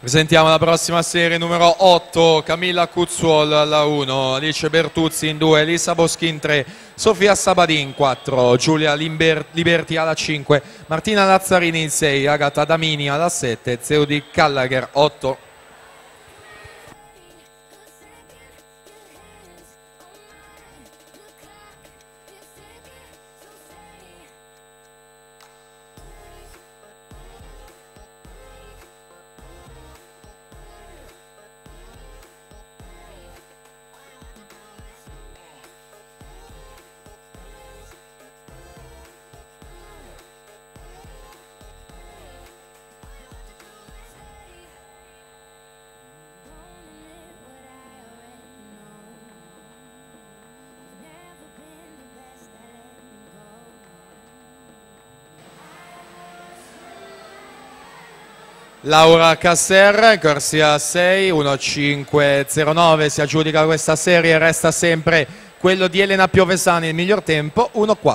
Presentiamo la prossima serie numero 8, Camilla Cuzzuol alla 1, Alice Bertuzzi in 2, Elisa Boschi in 3, Sofia Sabadin 4, Giulia Liberti alla 5, Martina Lazzarini in 6, Agata Damini alla 7, Zeudi Gallagher 8. Laura Casser, corsia 6, 1.509, si aggiudica questa serie, resta sempre quello di Elena Piovesani, il miglior tempo, 1.4.